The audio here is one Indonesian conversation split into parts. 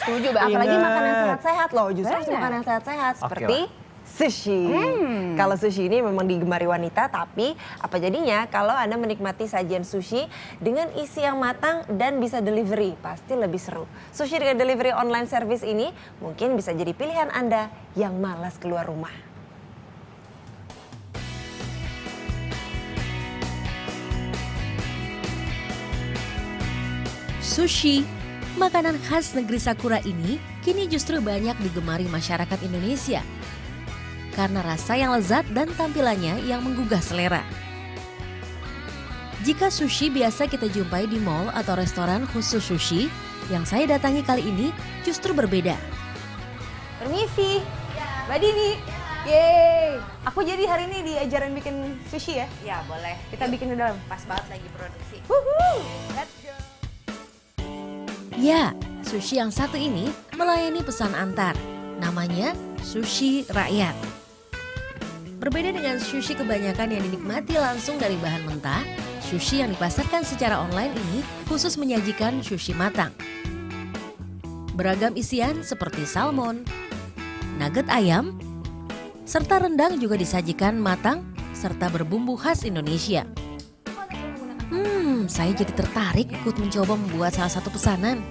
Setuju banget. Apalagi makan yang sehat-sehat loh. Justru harus makan yang sehat-sehat. Seperti sushi. Kalau sushi ini memang digemari wanita, tapi apa jadinya kalau Anda menikmati sajian sushi dengan isi yang matang dan bisa delivery? Pasti lebih seru. Sushi dengan delivery online service ini mungkin bisa jadi pilihan Anda yang malas keluar rumah. Sushi, makanan khas negeri Sakura ini kini justru banyak digemari masyarakat Indonesia karena rasa yang lezat dan tampilannya yang menggugah selera. Jika sushi biasa kita jumpai di mall atau restoran khusus sushi, yang saya datangi kali ini justru berbeda. Permisi, Mbak Dini. Yeay, aku jadi hari ini diajarin bikin sushi ya? Ya boleh. Kita bikin di dalam. Pas banget lagi produksi. Let's go. Ya, sushi yang satu ini melayani pesan antar. Namanya Sushi Rakyat. Berbeda dengan sushi kebanyakan yang dinikmati langsung dari bahan mentah, sushi yang dipasarkan secara online ini khusus menyajikan sushi matang. Beragam isian seperti salmon, nugget ayam, serta rendang juga disajikan matang serta berbumbu khas Indonesia. Saya jadi tertarik ikut mencoba membuat salah satu pesanan.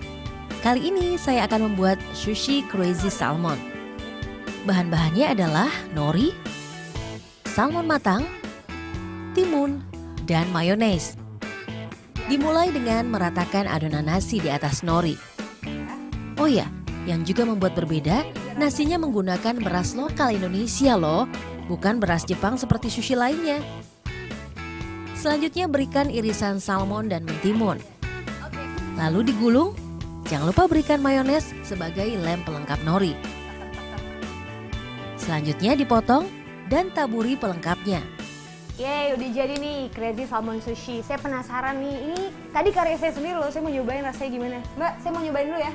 Kali ini saya akan membuat sushi crazy salmon. Bahan-bahannya adalah nori, salmon matang, timun, dan mayones. Dimulai dengan meratakan adonan nasi di atas nori. Oh ya, yang juga membuat berbeda, nasinya menggunakan beras lokal Indonesia loh, bukan beras Jepang seperti sushi lainnya. Selanjutnya berikan irisan salmon dan mentimun. Lalu digulung, jangan lupa berikan mayones sebagai lem pelengkap nori. Selanjutnya dipotong dan taburi pelengkapnya. Yeay, udah jadi nih crazy salmon sushi. Saya penasaran nih, ini tadi karya saya sendiri loh, saya mau nyobain rasanya gimana. Mbak, saya mau nyobain dulu ya.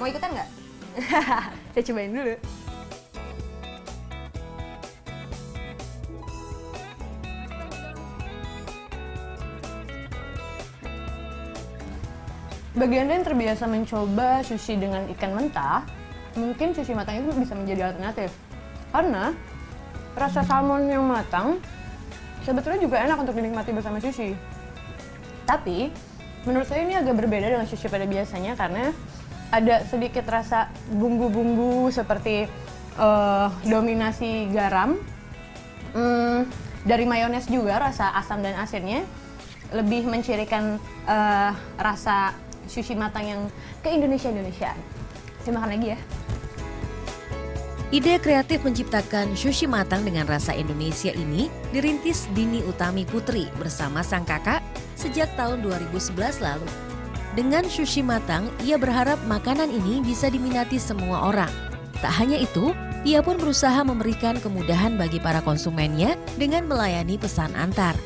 Mau ikutan nggak? Saya cobain dulu. Bagi Anda yang terbiasa mencoba sushi dengan ikan mentah, mungkin sushi matang itu bisa menjadi alternatif. Karena rasa salmon yang matang sebetulnya juga enak untuk dinikmati bersama sushi. Tapi menurut saya ini agak berbeda dengan sushi pada biasanya karena ada sedikit rasa bumbu-bumbu seperti dominasi garam, dari mayones juga rasa asam dan asinnya lebih mencirikan rasa sushi matang yang ke Indonesia-Indonesiaan. Saya makan lagi ya. Ide kreatif menciptakan sushi matang dengan rasa Indonesia ini dirintis Dini Utami Putri bersama sang kakak sejak tahun 2011 lalu. Dengan sushi matang, ia berharap makanan ini bisa diminati semua orang. Tak hanya itu, ia pun berusaha memberikan kemudahan bagi para konsumennya dengan melayani pesan antar.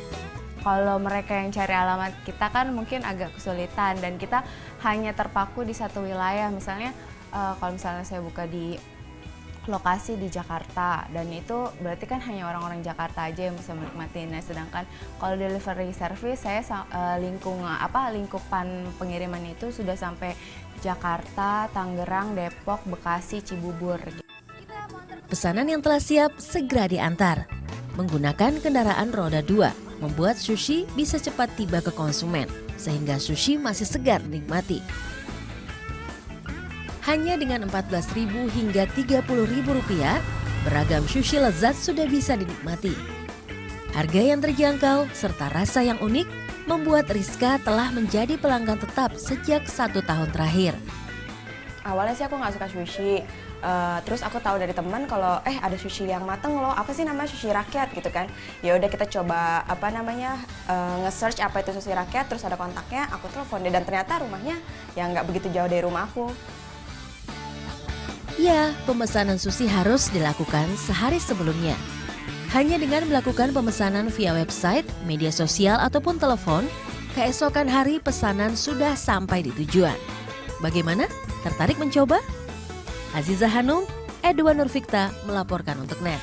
Kalau mereka yang cari alamat kita kan mungkin agak kesulitan dan kita hanya terpaku di satu wilayah. Misalnya kalau misalnya saya buka di lokasi di Jakarta dan itu berarti kan hanya orang-orang Jakarta aja yang bisa menikmati. Nah, sedangkan kalau delivery service saya lingkupan pengiriman itu sudah sampai Jakarta, Tangerang, Depok, Bekasi, Cibubur. Pesanan yang telah siap segera diantar. Menggunakan kendaraan roda 2 membuat sushi bisa cepat tiba ke konsumen sehingga sushi masih segar dinikmati. Hanya dengan Rp14.000 hingga Rp30.000, beragam sushi lezat sudah bisa dinikmati. Harga yang terjangkau serta rasa yang unik membuat Rizka telah menjadi pelanggan tetap sejak 1 tahun terakhir. Awalnya sih aku nggak suka sushi, terus aku tahu dari teman kalau ada sushi yang mateng loh, apa sih namanya sushi rakyat gitu kan. Ya udah kita coba nge-search apa itu sushi rakyat, terus ada kontaknya, aku telepon dia dan ternyata rumahnya ya nggak begitu jauh dari rumah aku. Ya, pemesanan sushi harus dilakukan sehari sebelumnya. Hanya dengan melakukan pemesanan via website, media sosial, ataupun telepon, keesokan hari pesanan sudah sampai di tujuan. Bagaimana? Tertarik mencoba? Aziza Hanum, Edwan Nurfikta melaporkan untuk NET.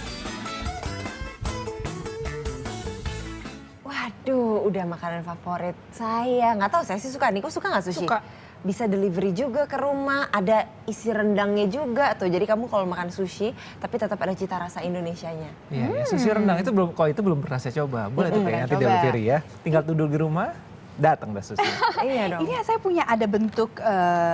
Waduh, udah makanan favorit saya. Nggak tahu saya sih suka nih, kok suka nggak sushi? Suka. bisa delivery juga ke rumah, ada isi rendangnya juga tuh. Jadi kamu kalau makan sushi tapi tetap ada cita rasa Indonesianya. Iya, ya, sushi rendang itu belum, kalau itu belum pernah saya coba. Boleh tuh kayak nanti coba. delivery ya. Tinggal duduk di rumah, datang dah sushi. Iya dong. Ini saya punya ada bentuk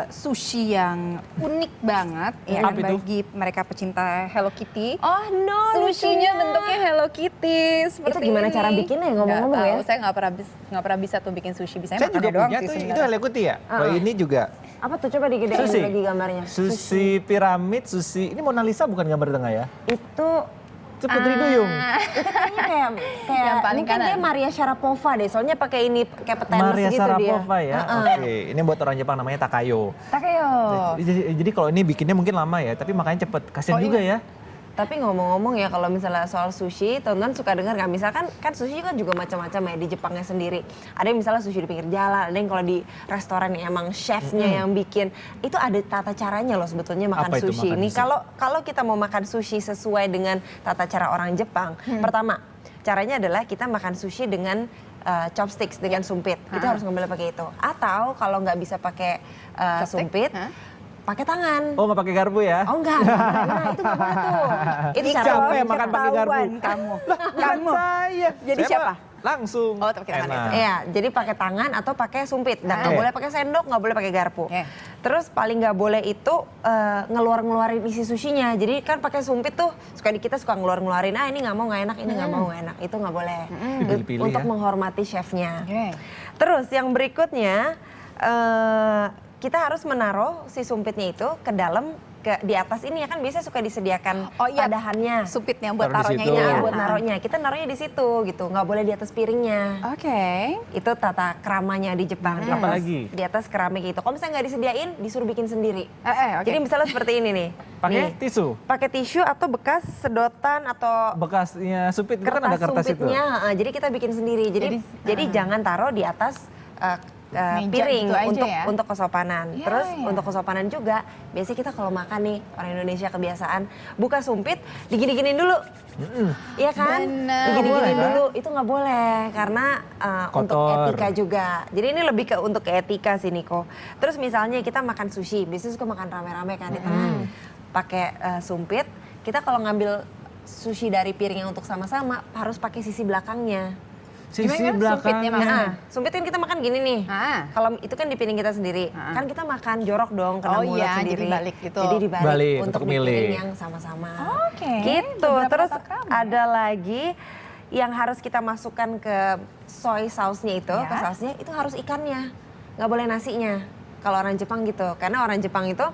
sushi yang unik banget ya, Apa itu? bagi mereka pecinta Hello Kitty. Oh no, Sushinya lucunya. bentuknya Hello Kitty seperti Itu gimana ini. cara bikinnya ngomong-ngomong Nggak ya? tahu, saya nggak pernah bisa tuh bikin sushi. Bisa Saya juga punya tuh, itu Hello Kitty ya? Oh ini juga. Apa tuh, coba digedein Sushi. lagi gambarnya. Sushi piramid, sushi. Ini Mona Lisa bukan gambar di tengah ya? Itu Itu Putri Duyung. itu kayaknya kayak Yang paling mungkin dia kanan. Maria Sharapova deh. Soalnya pakai ini kayak petenis Maria gitu Sharapova dia. ya. Oke, ini buat orang Jepang namanya Takayo. Takeo. Jadi kalau ini bikinnya mungkin lama ya, tapi makanya cepet. Kasian juga ya. Tapi ngomong-ngomong ya, kalau misalnya soal sushi, teman-teman suka dengar nggak? Misalkan kan sushi kan juga macam-macam ya di Jepangnya sendiri. Ada yang misalnya sushi di pinggir jalan, ada yang kalau di restoran yang emang chefnya yang bikin. Itu ada tata caranya loh sebetulnya makan Apa itu sushi. makan Ini sushi? kalau kita mau makan sushi sesuai dengan tata cara orang Jepang, pertama caranya adalah kita makan sushi dengan chopsticks, dengan sumpit. Itu harus ngambil pakai itu. Atau kalau nggak bisa pakai sumpit, pakai tangan. Oh nggak pakai garpu ya? Oh enggak, nah itu nggak boleh tuh. Itu cara Siapa orang yang makan pakai garpu? Ketahuan kamu. Kamu. Saya. Jadi Saya siapa? mah langsung. Oh, pakai tangan Enak. Iya, jadi pakai tangan atau pakai sumpit. Dan nggak Oke. boleh pakai sendok, nggak boleh pakai garpu. Oke. Terus paling nggak boleh itu ngeluarin isi sushinya. Jadi kan pakai sumpit tuh kita suka ngeluarin, ini nggak mau nggak enak, ini nggak mau nggak enak. Itu nggak boleh. Pilih-pilih Untuk ya. menghormati chefnya. Oke. Terus yang berikutnya kita harus menaruh si sumpitnya itu ke dalam di atas ini ya kan biasanya suka disediakan Oh iya, padahannya. Sumpitnya buat Taruh di taruhnya situ. ini Iya, ya. buat naruhnya. Kita naruhnya di situ gitu, nggak boleh di atas piringnya. Oke. Itu tata keramanya di Jepang. Di Apa atas- lagi? Di atas keramik itu. Kalau misalnya nggak disediain, disuruh bikin sendiri. Oke. Jadi misalnya seperti ini nih. Pakai Nih, tisu. pakai tisu atau bekas sedotan atau Bekasnya supit itu kan ada kertas itu. sumpitnya. Jadi kita bikin sendiri. Jadi jangan taruh di atas Meja piring gitu aja ya? untuk kesopanan. Iya, Terus iya. untuk kesopanan juga, biasanya kita kalau makan nih orang Indonesia kebiasaan buka sumpit, digini-giniin dulu. Iya kan? Bener. Digini-giniin Nggak boleh, kan? dulu. Itu nggak boleh karena untuk Kotor. etika juga. Jadi ini lebih untuk etika sih Niko. Terus misalnya kita makan sushi, biasanya suka makan rame-rame kan di tengah. Pakai sumpit, kita kalau ngambil sushi dari piring yang untuk sama-sama harus pakai sisi belakangnya. Sisi Gimana sumpitnya belakang. maksudnya? Nah, sumpit kan kita makan gini nih. Ah. Kalau itu kan di piring kita sendiri. Kan kita makan jorok dong kena Oh mulut iya, sendiri. jadi balik gitu. Jadi dibalik Balik, untuk untuk di milih. piring yang sama-sama. Oke, Gitu. beberapa Terus tata krama. ada lagi yang harus kita masukkan ke soy sauce-nya itu, Ya. ke sausnya itu harus ikannya. Nggak boleh nasinya. Kalau orang Jepang gitu. Karena orang Jepang itu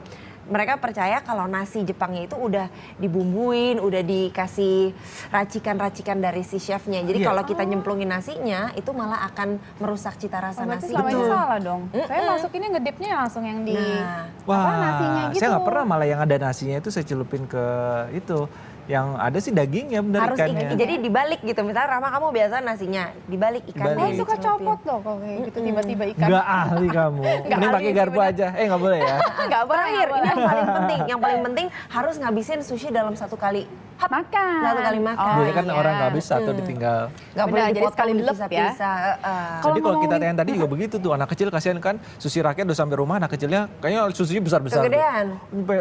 mereka percaya kalau nasi Jepangnya itu udah dibumbuin, udah dikasih racikan-racikan dari si chefnya. Jadi Iya. kalau kita nyemplungin nasinya, itu malah akan merusak cita rasa Berarti nasi selama itu. ini salah dong. Saya masukinnya ngedipnya langsung yang di Nah, nasinya gitu. Saya nggak pernah malah yang ada nasinya itu saya celupin ke itu. Yang ada sih dagingnya bener harus ikannya. jadi dibalik gitu. Misalnya Rama kamu biasa nasinya dibalik ikannya. Dibalik. Saya suka dicelupin. copot loh kalau kayak gitu tiba-tiba ikan. Nggak ahli kamu. Mending ahli pakai sih, garpu bener. aja. Nggak boleh ya. Enggak Terakhir, ini yang paling penting. Yang paling penting harus ngabisin sushi dalam satu kali. Makan. Satu kali makan. Oh, Biasanya kan iya. orang nggak habis satu ditinggal. Nggak boleh Benar, jadi dipotong, sekali lep ya. dipisah-pisah. Jadi kalau kita yang tadi juga begitu tuh anak kecil kasihan kan sushi rakyat udah sampai rumah anak kecilnya kayaknya sushi besar-besar. tuh. Kegedean. Sampai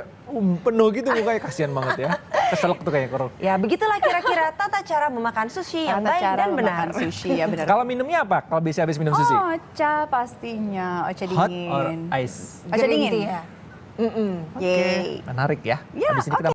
penuh gitu mukanya kasihan banget ya. Keselak tuh kayak korok. Ya begitulah kira-kira tata cara memakan sushi yang Tata baik cara dan benar. memakan sushi ya benar. Kalau minumnya apa? Kalau bisa habis minum sushi? Ocha pastinya, ocha Hot dingin. or ice? Ocha Green dingin. tea ya. Yeay. Menarik ya. Ya, Habis ini kita